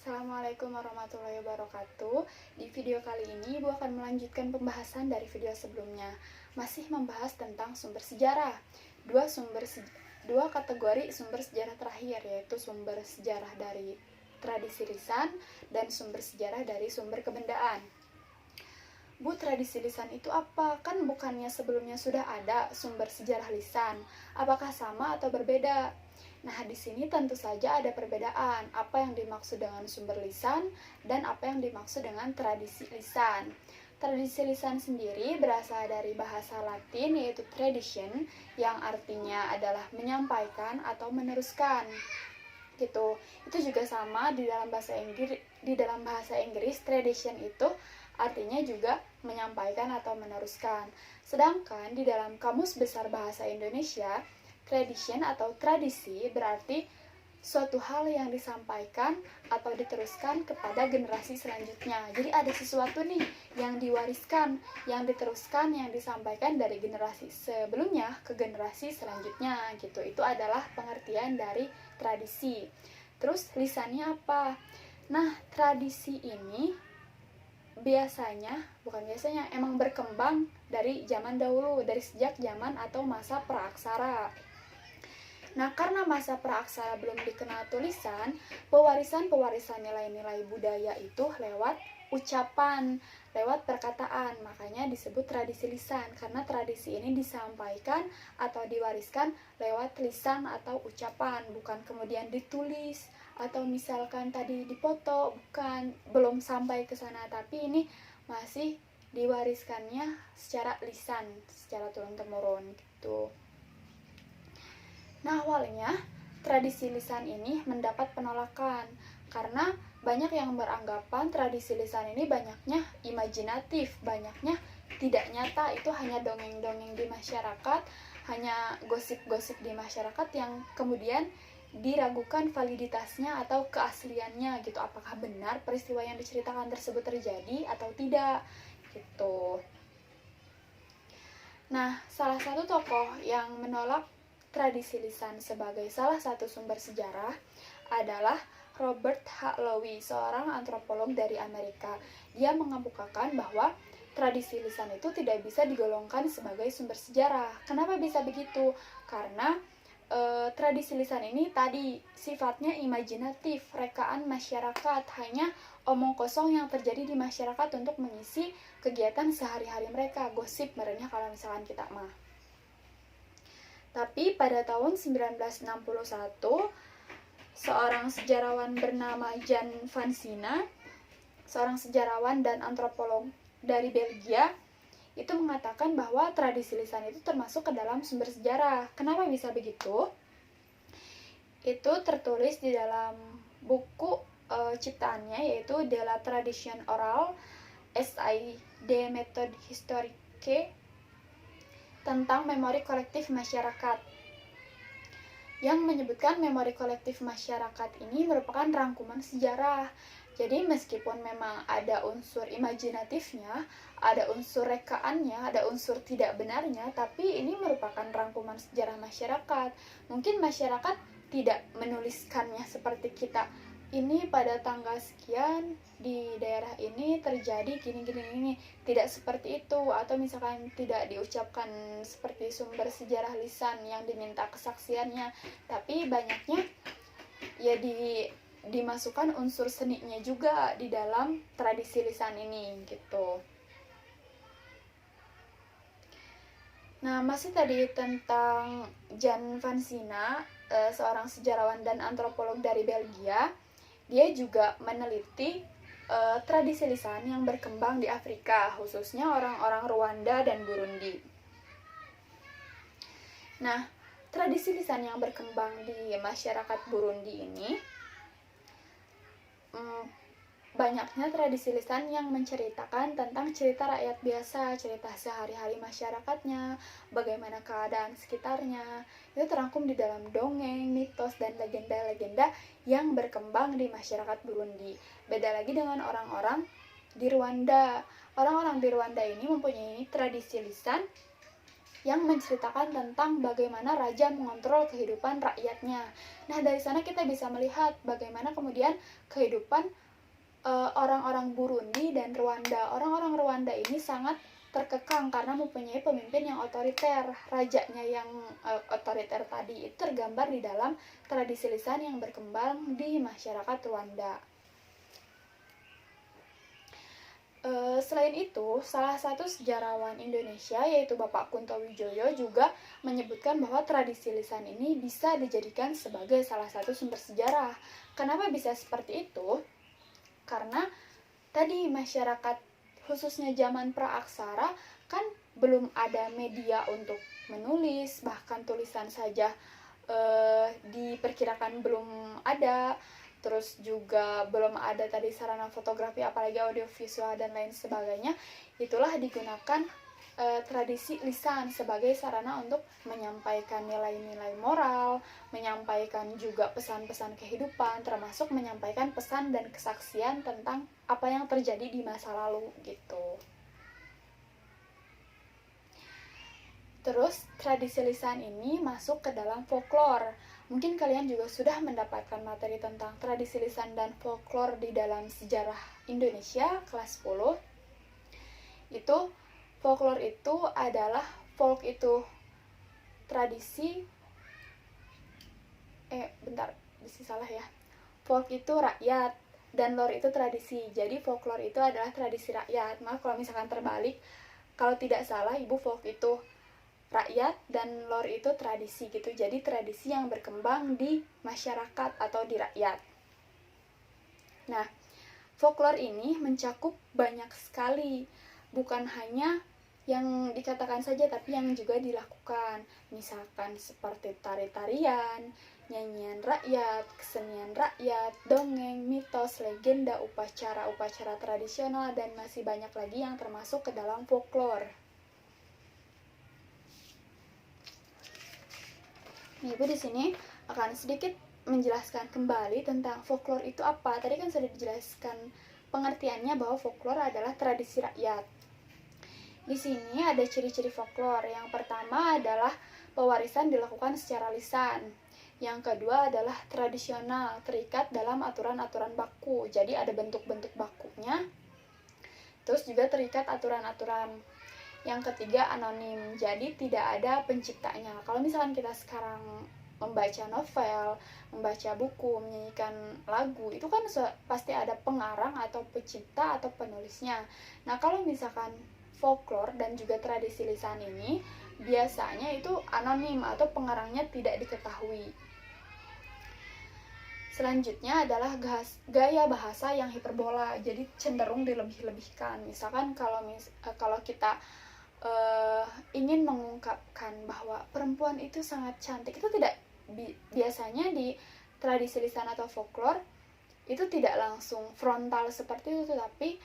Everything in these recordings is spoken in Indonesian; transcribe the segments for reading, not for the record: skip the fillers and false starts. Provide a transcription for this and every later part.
Assalamualaikum warahmatullahi wabarakatuh. Di video kali ini Ibu akan melanjutkan pembahasan dari video sebelumnya. Masih membahas tentang sumber sejarah. Dua kategori sumber sejarah terakhir, yaitu sumber sejarah dari tradisi lisan dan sumber sejarah dari sumber kebendaan. Bu, tradisi lisan itu apa? Kan bukannya sebelumnya sudah ada sumber sejarah lisan. Apakah sama atau berbeda? Nah, di sini tentu saja ada perbedaan. Apa yang dimaksud dengan sumber lisan dan apa yang dimaksud dengan tradisi lisan. Tradisi lisan sendiri berasal dari bahasa Latin yaitu tradition, yang artinya adalah menyampaikan atau meneruskan. Gitu. Itu juga sama di dalam bahasa Inggris tradition itu artinya juga menyampaikan atau meneruskan. Sedangkan di dalam Kamus Besar Bahasa Indonesia, tradition atau tradisi berarti suatu hal yang disampaikan atau diteruskan kepada generasi selanjutnya. Jadi ada sesuatu nih yang diwariskan, yang diteruskan, yang disampaikan dari generasi sebelumnya ke generasi selanjutnya gitu. Itu adalah pengertian dari tradisi. Terus lisannya apa? Nah, tradisi ini emang berkembang dari zaman dahulu, dari sejak zaman atau masa praaksara. Nah, karena masa praaksara belum dikenal tulisan, pewarisan nilai-nilai budaya itu lewat ucapan, lewat perkataan. Makanya disebut tradisi lisan, karena tradisi ini disampaikan atau diwariskan lewat lisan atau ucapan, bukan kemudian ditulis atau misalkan tadi dipoto, bukan, belum sampai ke sana, tapi ini masih diwariskannya secara lisan, secara turun-temurun gitu. Nah, awalnya tradisi lisan ini mendapat penolakan karena banyak yang beranggapan tradisi lisan ini banyaknya imajinatif, banyaknya tidak nyata, itu hanya dongeng-dongeng di masyarakat, hanya gosip-gosip di masyarakat yang kemudian diragukan validitasnya atau keasliannya gitu, apakah benar peristiwa yang diceritakan tersebut terjadi atau tidak gitu. Nah, salah satu tokoh yang menolak tradisi lisan sebagai salah satu sumber sejarah adalah Robert H. Lowy, seorang antropolog dari Amerika. Dia mengemukakan bahwa tradisi lisan itu tidak bisa digolongkan sebagai sumber sejarah. Kenapa bisa begitu? Karena tradisi lisan ini tadi sifatnya imajinatif, rekaan masyarakat, hanya omong kosong yang terjadi di masyarakat untuk mengisi kegiatan sehari-hari mereka, gosip merenya kalau misalkan kita mah. Tapi pada tahun 1961, seorang sejarawan bernama Jan van Sina, seorang sejarawan dan antropolog dari Belgia, itu mengatakan bahwa tradisi lisan itu termasuk ke dalam sumber sejarah. Kenapa bisa begitu? Itu tertulis di dalam buku ciptaannya, yaitu De la Tradition Orale, SID Méthode Historique, tentang memori kolektif masyarakat, yang menyebutkan memori kolektif masyarakat ini merupakan rangkuman sejarah. Jadi meskipun memang ada unsur imajinatifnya, ada unsur rekaannya, ada unsur tidak benarnya, tapi ini merupakan rangkuman sejarah masyarakat. Mungkin masyarakat tidak menuliskannya seperti kita, ini pada tanggal sekian di daerah ini terjadi gini. Tidak seperti itu, atau misalkan tidak diucapkan seperti sumber sejarah lisan yang diminta kesaksiannya, tapi banyaknya ya dimasukkan unsur seninya juga di dalam tradisi lisan ini gitu. Nah, masih tadi tentang Jan van Sina, seorang sejarawan dan antropolog dari Belgia. Dia juga meneliti tradisi lisan yang berkembang di Afrika, khususnya orang-orang Rwanda dan Burundi. Nah, tradisi lisan yang berkembang di masyarakat Burundi ini, banyaknya tradisi lisan yang menceritakan tentang cerita rakyat biasa, cerita sehari-hari masyarakatnya, bagaimana keadaan sekitarnya. Itu terangkum di dalam dongeng, mitos, dan legenda-legenda yang berkembang di masyarakat Burundi. Beda lagi dengan orang-orang di Rwanda. Orang-orang di Rwanda ini mempunyai tradisi lisan yang menceritakan tentang bagaimana raja mengontrol kehidupan rakyatnya. Nah, dari sana kita bisa melihat bagaimana kemudian kehidupan orang-orang Burundi dan Rwanda. Orang-orang Rwanda ini sangat terkekang karena mempunyai pemimpin yang otoriter. Rajanya yang otoriter tadi itu tergambar di dalam tradisi lisan yang berkembang di masyarakat Rwanda. Selain itu, salah satu sejarawan Indonesia yaitu Bapak Kunto Wijoyo juga menyebutkan bahwa tradisi lisan ini bisa dijadikan sebagai salah satu sumber sejarah. Kenapa bisa seperti itu? Karena tadi masyarakat khususnya zaman praaksara kan belum ada media untuk menulis, bahkan tulisan saja diperkirakan belum ada. Terus juga belum ada tadi sarana fotografi, apalagi audiovisual dan lain sebagainya. Itulah digunakan tradisi lisan sebagai sarana untuk menyampaikan nilai-nilai moral, menyampaikan juga pesan-pesan kehidupan, termasuk menyampaikan pesan dan kesaksian tentang apa yang terjadi di masa lalu gitu. Terus tradisi lisan ini masuk ke dalam folklore. Mungkin kalian juga sudah mendapatkan materi tentang tradisi lisan dan folklore di dalam sejarah Indonesia kelas 10. Itu folklore itu adalah folk itu tradisi salah ya. Folk itu rakyat dan lore itu tradisi. Jadi folklore itu adalah tradisi rakyat. Maaf kalau misalkan terbalik. Kalau tidak salah, Ibu, folk itu rakyat dan lore itu tradisi gitu. Jadi tradisi yang berkembang di masyarakat atau di rakyat. Nah, folklore ini mencakup banyak sekali, bukan hanya yang dikatakan saja tapi yang juga dilakukan. Misalkan seperti tari-tarian, nyanyian rakyat, kesenian rakyat, dongeng, mitos, legenda, upacara tradisional, dan masih banyak lagi yang termasuk ke dalam folklore. Ibu di sini akan sedikit menjelaskan kembali tentang folklore itu apa. Tadi kan sudah dijelaskan pengertiannya bahwa folklore adalah tradisi rakyat. Di sini ada ciri-ciri folklore. Yang pertama adalah pewarisan dilakukan secara lisan. Yang kedua adalah tradisional, terikat dalam aturan-aturan baku. Jadi ada bentuk-bentuk bakunya. Terus juga terikat aturan-aturan. Yang ketiga anonim, jadi tidak ada penciptanya. Kalau misalkan kita sekarang membaca novel, membaca buku, menyanyikan lagu, itu kan pasti ada pengarang atau pencipta atau penulisnya. Nah, kalau misalkan folklore dan juga tradisi lisan ini biasanya itu anonim atau pengarangnya tidak diketahui. Selanjutnya adalah gaya bahasa yang hiperbola, jadi cenderung dilebih-lebihkan. Misalkan kalau kita ingin mengungkapkan bahwa perempuan itu sangat cantik, itu tidak biasanya di tradisi lisan atau folklore itu tidak langsung frontal seperti itu, tetapi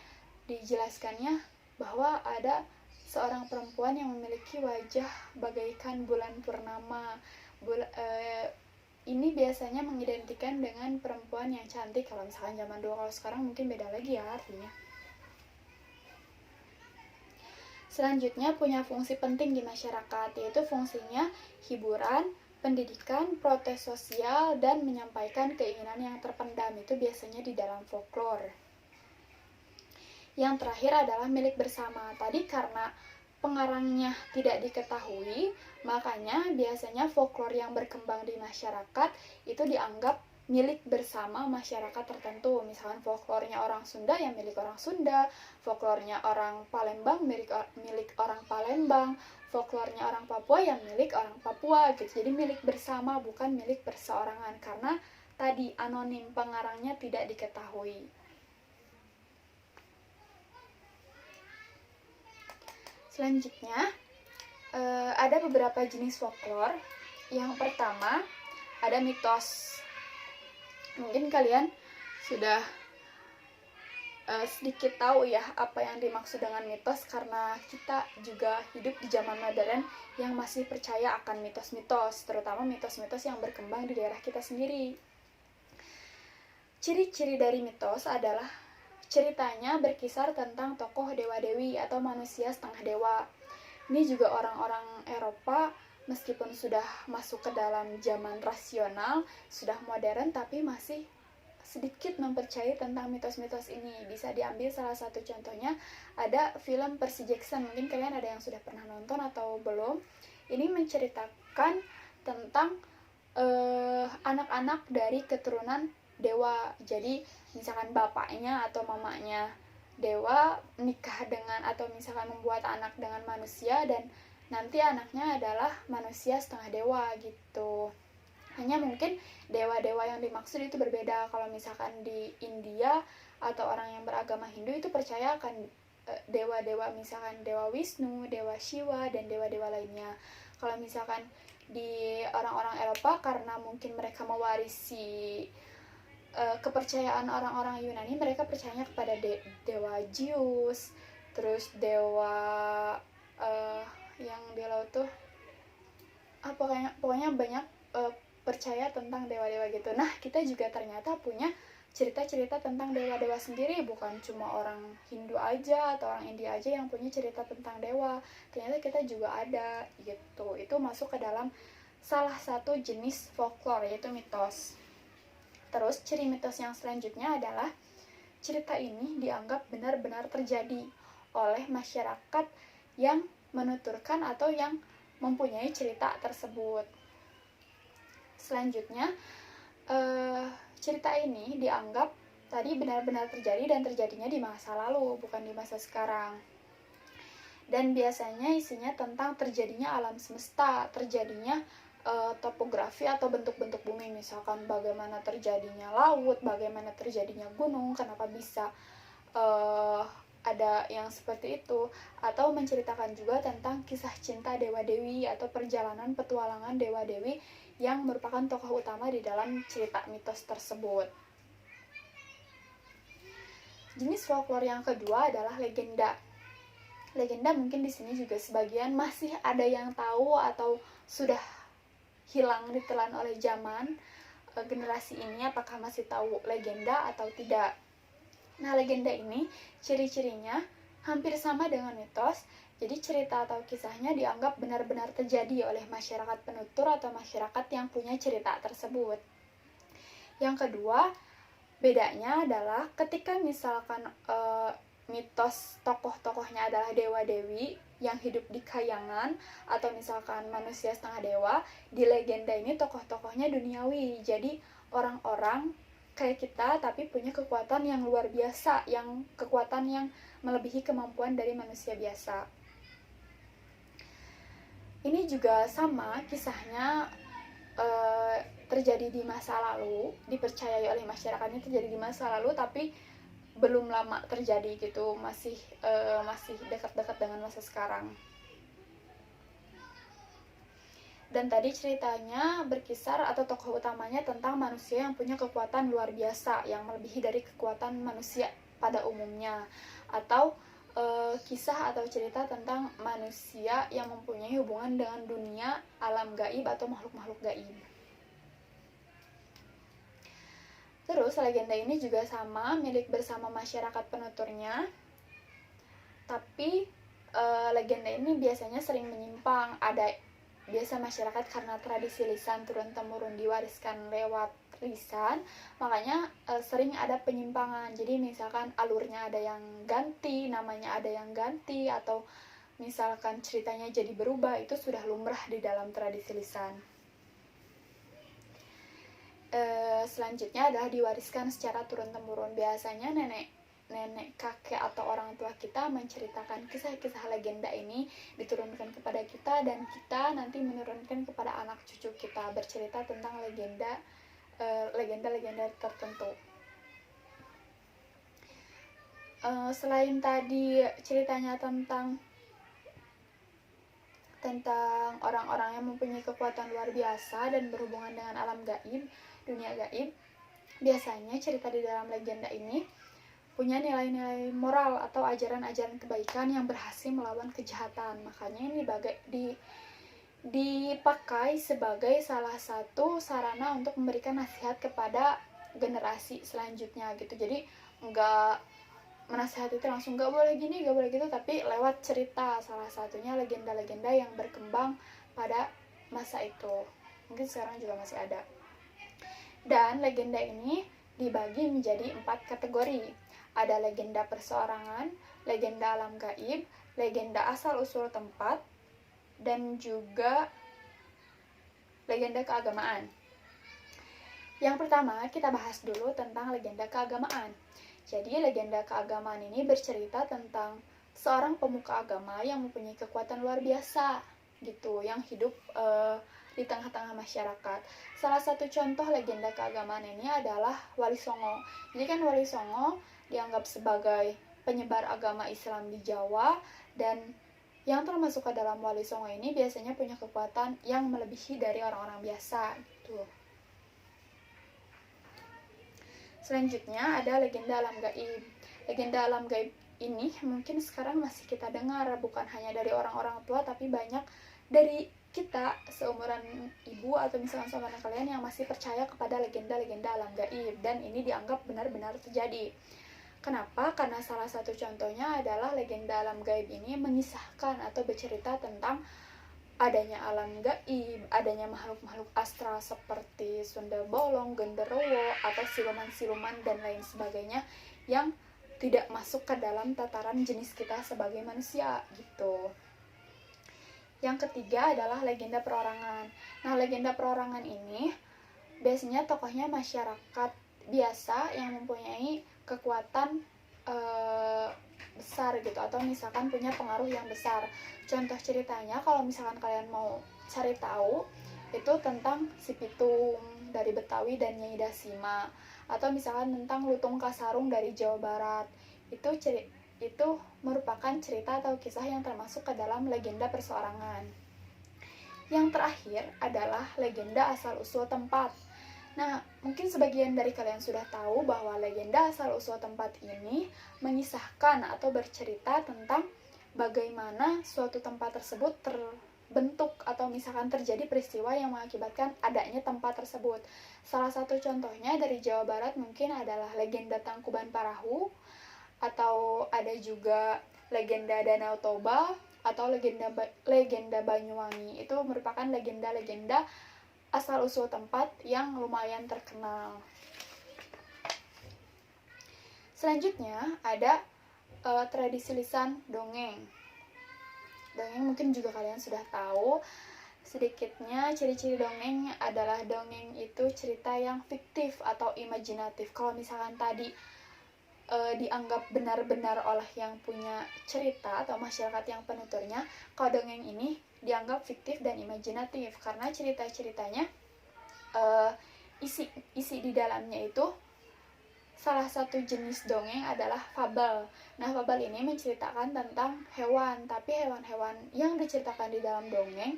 dijelaskannya bahwa ada seorang perempuan yang memiliki wajah bagaikan bulan purnama. Ini biasanya mengidentikan dengan perempuan yang cantik kalau misalkan zaman dulu. Kalau sekarang mungkin beda lagi ya artinya. Selanjutnya punya fungsi penting di masyarakat, yaitu fungsinya hiburan, pendidikan, protes sosial, dan menyampaikan keinginan yang terpendam. Itu biasanya di dalam folklore. Yang terakhir adalah milik bersama. Tadi karena pengarangnya tidak diketahui, makanya biasanya folklore yang berkembang di masyarakat itu dianggap milik bersama masyarakat tertentu. Misalkan folklornya orang Sunda ya milik orang Sunda, folklornya orang Palembang milik orang Palembang, folklornya orang Papua ya milik orang Papua gitu. Jadi milik bersama, bukan milik perseorangan, karena tadi anonim, pengarangnya tidak diketahui. Selanjutnya ada beberapa jenis folklore. Yang pertama ada mitos. Mungkin kalian sudah sedikit tahu ya apa yang dimaksud dengan mitos, karena kita juga hidup di zaman modern yang masih percaya akan mitos-mitos, terutama mitos-mitos yang berkembang di daerah kita sendiri. Ciri-ciri dari mitos adalah ceritanya berkisar tentang tokoh dewa-dewi atau manusia setengah dewa. Ini juga orang-orang Eropa meskipun sudah masuk ke dalam zaman rasional, sudah modern, tapi masih sedikit mempercayai tentang mitos-mitos ini. Bisa diambil salah satu contohnya, ada film Percy Jackson. Mungkin kalian ada yang sudah pernah nonton atau belum. Ini menceritakan tentang anak-anak dari keturunan dewa. Jadi misalkan bapaknya atau mamanya dewa nikah dengan, atau misalkan membuat anak dengan manusia, dan nanti anaknya adalah manusia setengah dewa gitu. Hanya mungkin dewa-dewa yang dimaksud itu berbeda. Kalau misalkan di India atau orang yang beragama Hindu itu percaya akan dewa-dewa, misalkan Dewa Wisnu, Dewa Shiva, dan dewa-dewa lainnya. Kalau misalkan di orang-orang Eropa, karena mungkin mereka mewarisi kepercayaan orang-orang Yunani, mereka percayanya kepada dewa Zeus, terus dewa yang di laut tuh pokoknya banyak percaya tentang dewa-dewa gitu. Nah, kita juga ternyata punya cerita-cerita tentang dewa-dewa sendiri, bukan cuma orang Hindu aja atau orang India aja yang punya cerita tentang dewa. Ternyata kita juga ada gitu. Itu masuk ke dalam salah satu jenis folklore, yaitu mitos. Terus ciri mitos yang selanjutnya adalah cerita ini dianggap benar-benar terjadi oleh masyarakat yang menuturkan atau yang mempunyai cerita tersebut. Selanjutnya, cerita ini dianggap tadi benar-benar terjadi dan terjadinya di masa lalu, bukan di masa sekarang. Dan biasanya isinya tentang terjadinya alam semesta, terjadinya topografi atau bentuk-bentuk bumi, misalkan bagaimana terjadinya laut, bagaimana terjadinya gunung, kenapa bisa ada yang seperti itu, atau menceritakan juga tentang kisah cinta dewa-dewi atau perjalanan petualangan dewa-dewi yang merupakan tokoh utama di dalam cerita mitos tersebut. Jenis folklore yang kedua adalah legenda. Legenda mungkin di sini juga sebagian masih ada yang tahu atau sudah hilang ditelan oleh zaman. Generasi ini apakah masih tahu legenda atau tidak? Nah, legenda ini ciri-cirinya hampir sama dengan mitos. Jadi cerita atau kisahnya dianggap benar-benar terjadi oleh masyarakat penutur atau masyarakat yang punya cerita tersebut. Yang kedua, bedanya adalah ketika misalkan mitos tokoh-tokohnya adalah dewa-dewi yang hidup di kayangan, atau misalkan manusia setengah dewa, di legenda ini tokoh-tokohnya duniawi. Jadi orang-orang kayak kita tapi punya kekuatan yang luar biasa, yang kekuatan yang melebihi kemampuan dari manusia biasa. Ini juga sama kisahnya, terjadi di masa lalu, dipercayai oleh masyarakat ini terjadi di masa lalu, tapi belum lama terjadi gitu, masih dekat-dekat dengan masa sekarang. Dan tadi ceritanya berkisar atau tokoh utamanya tentang manusia yang punya kekuatan luar biasa, yang melebihi dari kekuatan manusia pada umumnya, atau kisah atau cerita tentang manusia yang mempunyai hubungan dengan dunia alam gaib atau makhluk-makhluk gaib. Terus legenda ini juga sama, milik bersama masyarakat penuturnya. Tapi legenda ini biasanya sering menyimpang. Ada biasa masyarakat karena tradisi lisan turun-temurun diwariskan lewat lisan, makanya sering ada penyimpangan. Jadi misalkan alurnya ada yang ganti, namanya ada yang ganti, atau misalkan ceritanya jadi berubah, itu sudah lumrah di dalam tradisi lisan. Selanjutnya adalah diwariskan secara turun-temurun. Biasanya nenek kakek atau orang tua kita menceritakan kisah-kisah legenda ini, diturunkan kepada kita, dan kita nanti menurunkan kepada anak cucu kita, bercerita tentang legenda-legenda tertentu. Selain tadi ceritanya tentang orang-orang yang mempunyai kekuatan luar biasa dan berhubungan dengan alam gaib, dunia gaib, biasanya cerita di dalam legenda ini punya nilai-nilai moral atau ajaran-ajaran kebaikan yang berhasil melawan kejahatan. Makanya ini dipakai sebagai salah satu sarana untuk memberikan nasihat kepada generasi selanjutnya gitu. Jadi nggak menasihati itu langsung gak boleh gini, gak boleh gitu, tapi lewat cerita, salah satunya legenda-legenda yang berkembang pada masa itu. Mungkin sekarang juga masih ada. Dan legenda ini dibagi menjadi 4 kategori. Ada legenda perseorangan, legenda alam gaib, legenda asal-usul tempat, dan juga legenda keagamaan. Yang pertama, kita bahas dulu tentang legenda keagamaan. Jadi, legenda keagamaan ini bercerita tentang seorang pemuka agama yang mempunyai kekuatan luar biasa, gitu, yang hidup di tengah-tengah masyarakat. Salah satu contoh legenda keagamaan ini adalah Wali Songo. Jadi kan Wali Songo dianggap sebagai penyebar agama Islam di Jawa, dan yang termasuk ke dalam Wali Songo ini biasanya punya kekuatan yang melebihi dari orang-orang biasa, gitu. Selanjutnya ada legenda alam gaib. Legenda alam gaib ini mungkin sekarang masih kita dengar, bukan hanya dari orang-orang tua, tapi banyak dari kita seumuran ibu atau misalnya seumuran kalian yang masih percaya kepada legenda-legenda alam gaib, dan ini dianggap benar-benar terjadi. Kenapa? Karena salah satu contohnya adalah legenda alam gaib ini mengisahkan atau bercerita tentang adanya alam gaib, adanya makhluk-makhluk astral seperti sunda bolong, genderuwo, atau siluman-siluman dan lain sebagainya yang tidak masuk ke dalam tataran jenis kita sebagai manusia, gitu. Yang ketiga adalah legenda perorangan. Nah, legenda perorangan ini biasanya tokohnya masyarakat biasa yang mempunyai kekuatan besar gitu, atau misalkan punya pengaruh yang besar. Contoh ceritanya, kalau misalkan kalian mau cari tahu, itu tentang si Pitung dari Betawi dan Nyai Dasima, atau misalkan tentang Lutung Kasarung dari Jawa Barat. Itu merupakan cerita atau kisah yang termasuk ke dalam legenda perseorangan. Yang terakhir adalah legenda asal-usul tempat. Nah, mungkin sebagian dari kalian sudah tahu bahwa legenda asal-usul tempat ini mengisahkan atau bercerita tentang bagaimana suatu tempat tersebut terbentuk, atau misalkan terjadi peristiwa yang mengakibatkan adanya tempat tersebut. Salah satu contohnya dari Jawa Barat mungkin adalah legenda Tangkuban Parahu, atau ada juga legenda Danau Toba, atau legenda Banyuwangi. Itu merupakan legenda-legenda asal-usul tempat yang lumayan terkenal. Selanjutnya ada tradisi lisan dongeng. Dongeng mungkin juga kalian sudah tahu. Sedikitnya, ciri-ciri dongeng adalah dongeng itu cerita yang fiktif atau imajinatif. Kalau misalkan tadi dianggap benar-benar oleh yang punya cerita atau masyarakat yang penuturnya, kalau dongeng ini dianggap fiktif dan imajinatif karena cerita-ceritanya isi di dalamnya itu salah satu jenis dongeng adalah fabel. Nah, fabel ini menceritakan tentang hewan, tapi hewan-hewan yang diceritakan di dalam dongeng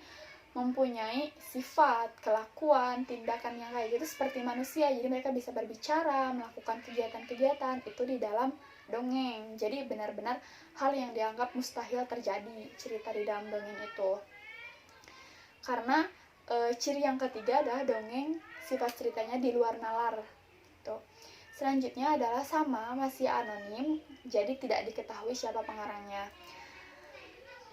mempunyai sifat, kelakuan, tindakan yang kayak gitu seperti manusia. Jadi mereka bisa berbicara, melakukan kegiatan-kegiatan itu di dalam dongeng. Jadi benar-benar hal yang dianggap mustahil terjadi cerita di dalam dongeng itu. Karena ciri yang ketiga adalah dongeng sifat ceritanya di luar nalar. Tuh. Selanjutnya adalah sama, masih anonim, jadi tidak diketahui siapa pengarangnya.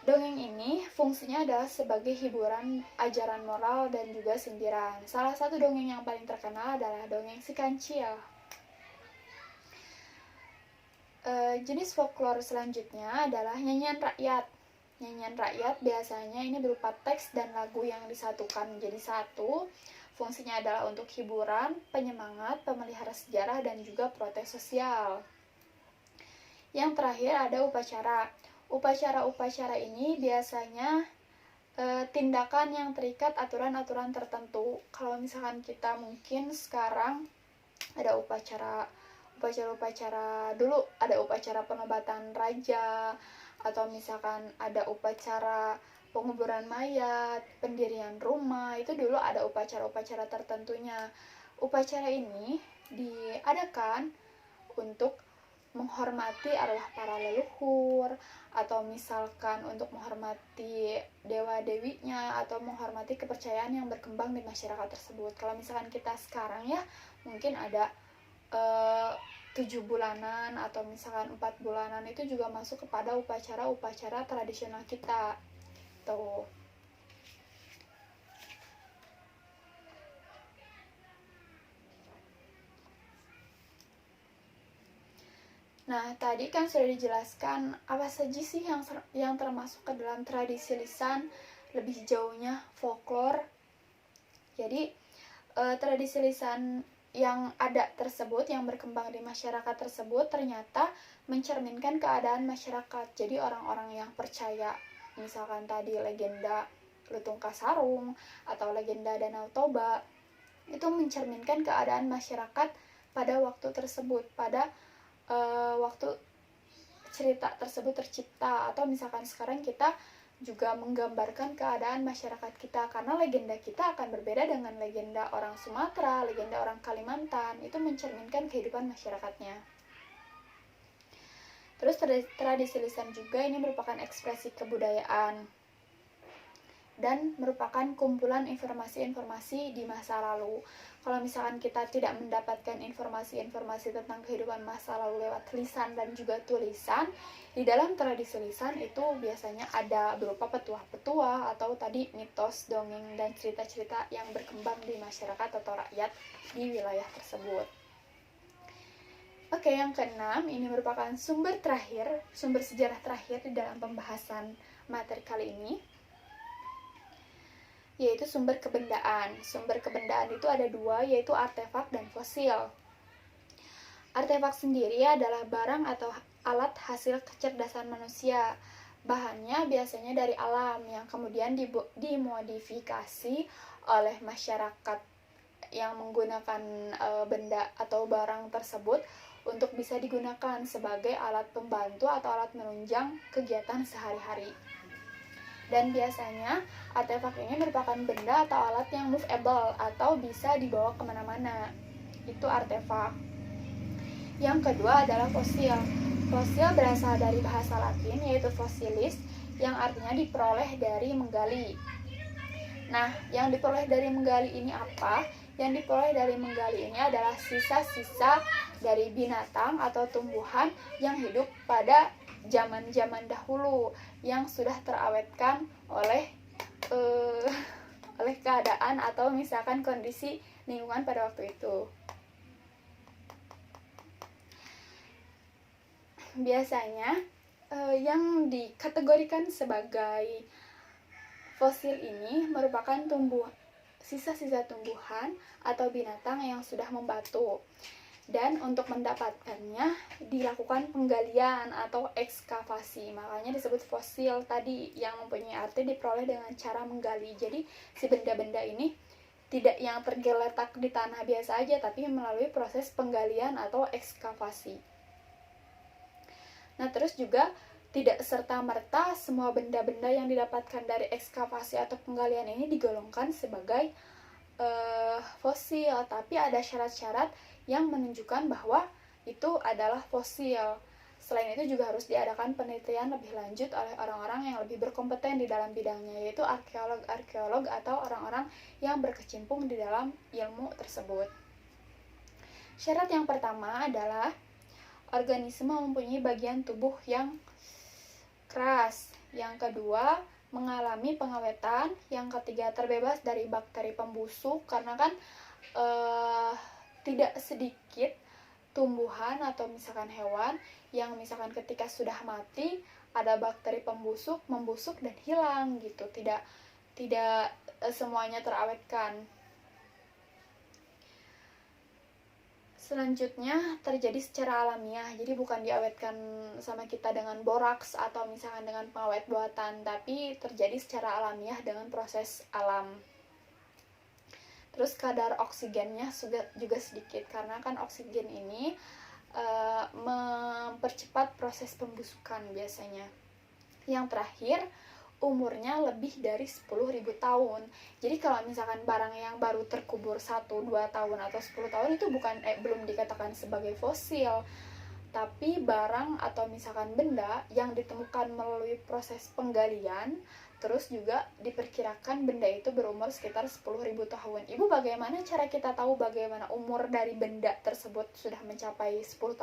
Dongeng ini fungsinya adalah sebagai hiburan, ajaran moral, dan juga sindiran. Salah satu dongeng yang paling terkenal adalah dongeng Si Kancil. Jenis folklore selanjutnya adalah nyanyian rakyat. Nyanyian rakyat biasanya ini berupa teks dan lagu yang disatukan menjadi satu. Fungsinya adalah untuk hiburan, penyemangat, pemelihara sejarah, dan juga protes sosial. Yang terakhir ada upacara. Upacara-upacara ini biasanya tindakan yang terikat aturan-aturan tertentu. Kalau misalkan kita mungkin sekarang ada upacara dulu, ada upacara penobatan raja, atau misalkan ada upacara penguburan mayat, pendirian rumah, itu dulu ada upacara-upacara tertentunya. Upacara ini diadakan untuk menghormati arwah para leluhur, atau misalkan untuk menghormati dewa-dewinya, atau menghormati kepercayaan yang berkembang di masyarakat tersebut. Kalau misalkan kita sekarang ya, mungkin ada 7 bulanan atau misalkan 4 bulanan itu juga masuk kepada upacara-upacara tradisional kita tuh. Nah, tadi kan sudah dijelaskan apa saja sih yang termasuk ke dalam tradisi lisan, lebih jauhnya folklore. Jadi, tradisi lisan yang ada tersebut, yang berkembang di masyarakat tersebut ternyata mencerminkan keadaan masyarakat. Jadi orang-orang yang percaya, misalkan tadi legenda Lutung Kasarung atau legenda Danau Toba, itu mencerminkan keadaan masyarakat pada waktu tersebut, pada waktu cerita tersebut tercipta. Atau misalkan sekarang kita juga menggambarkan keadaan masyarakat kita, karena legenda kita akan berbeda dengan legenda orang Sumatera, legenda orang Kalimantan. Itu mencerminkan kehidupan masyarakatnya. Terus tradisi lisan juga ini merupakan ekspresi kebudayaan dan merupakan kumpulan informasi-informasi di masa lalu. Kalau misalkan kita tidak mendapatkan informasi-informasi tentang kehidupan masa lalu lewat lisan dan juga tulisan, di dalam tradisi lisan itu biasanya ada berupa petuah-petuah atau tadi mitos, dongeng, dan cerita-cerita yang berkembang di masyarakat atau rakyat di wilayah tersebut. Oke, yang keenam, ini merupakan sumber sejarah terakhir di dalam pembahasan materi kali ini, yaitu sumber kebendaan. Sumber kebendaan itu ada dua, yaitu artefak dan fosil. Artefak sendiri adalah barang atau alat hasil kecerdasan manusia. Bahannya biasanya dari alam yang kemudian dimodifikasi oleh masyarakat yang menggunakan benda atau barang tersebut untuk bisa digunakan sebagai alat pembantu atau alat menunjang kegiatan sehari-hari. Dan biasanya artefak ini merupakan benda atau alat yang movable atau bisa dibawa kemana-mana. Itu artefak. Yang kedua adalah fosil. Fosil berasal dari bahasa Latin, yaitu fossilis, yang artinya diperoleh dari menggali. Nah, yang diperoleh dari menggali ini apa? Yang diperoleh dari menggali ini adalah sisa-sisa dari binatang atau tumbuhan yang hidup pada zaman-zaman dahulu, yang sudah terawetkan oleh keadaan atau misalkan kondisi lingkungan pada waktu itu. Biasanya yang dikategorikan sebagai fosil ini merupakan sisa-sisa tumbuhan atau binatang yang sudah membatu. Dan untuk mendapatkannya dilakukan penggalian atau ekskavasi. Makanya disebut fosil tadi, yang mempunyai arti diperoleh dengan cara menggali. Jadi si benda-benda ini tidak yang tergeletak di tanah biasa aja, tapi melalui proses penggalian atau ekskavasi. Nah, terus juga tidak serta-merta semua benda-benda yang didapatkan dari ekskavasi atau penggalian ini digolongkan sebagai fosil, tapi ada syarat-syarat yang menunjukkan bahwa itu adalah fosil. Selain itu juga harus diadakan penelitian lebih lanjut oleh orang-orang yang lebih berkompeten di dalam bidangnya, yaitu arkeolog atau orang-orang yang berkecimpung di dalam ilmu tersebut. Syarat yang pertama adalah organisme mempunyai bagian tubuh yang keras. Yang kedua, mengalami pengawetan. Yang ketiga, terbebas dari bakteri pembusuk, karena kan tidak sedikit tumbuhan atau misalkan hewan yang misalkan ketika sudah mati ada bakteri pembusuk, membusuk dan hilang gitu. Tidak semuanya terawetkan. Selanjutnya terjadi secara alamiah, jadi bukan diawetkan sama kita dengan boraks atau misalkan dengan pengawet buatan, tapi terjadi secara alamiah dengan proses alam. Terus kadar oksigennya juga sedikit, karena kan oksigen ini mempercepat proses pembusukan biasanya. Yang terakhir, umurnya lebih dari 10.000 tahun. Jadi kalau misalkan barang yang baru terkubur 1-2 tahun atau 10 tahun itu belum dikatakan sebagai fosil. tapi barang atau misalkan benda yang ditemukan melalui proses penggalian. Terus juga diperkirakan benda itu berumur sekitar 10.000 tahun. Ibu, bagaimana cara kita tahu bagaimana umur dari benda tersebut sudah mencapai 10.000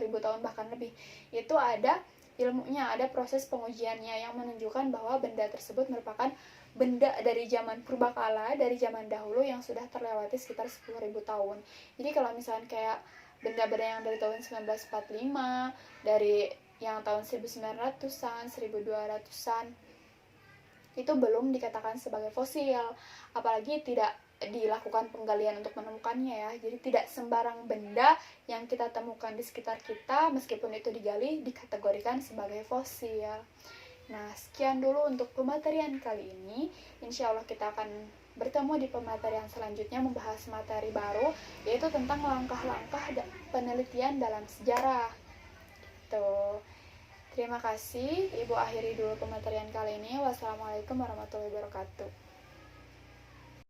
tahun bahkan lebih? Itu ada ilmunya, ada proses pengujiannya yang menunjukkan bahwa benda tersebut merupakan benda dari zaman purbakala, dari zaman dahulu yang sudah terlewati sekitar 10.000 tahun. Jadi kalau misalnya kayak benda-benda yang dari tahun 1945, dari yang tahun 1900-an, 1200-an, itu belum dikatakan sebagai fosil, apalagi tidak dilakukan penggalian untuk menemukannya ya. Jadi tidak sembarang benda yang kita temukan di sekitar kita, meskipun itu digali, dikategorikan sebagai fosil. Nah, sekian dulu untuk pematerian kali ini. Insya Allah kita akan bertemu di pematerian selanjutnya, membahas materi baru, yaitu tentang langkah-langkah penelitian dalam sejarah. Tuh. Terima kasih, Ibu akhiri dulu pematerian kali ini. Wassalamualaikum warahmatullahi wabarakatuh.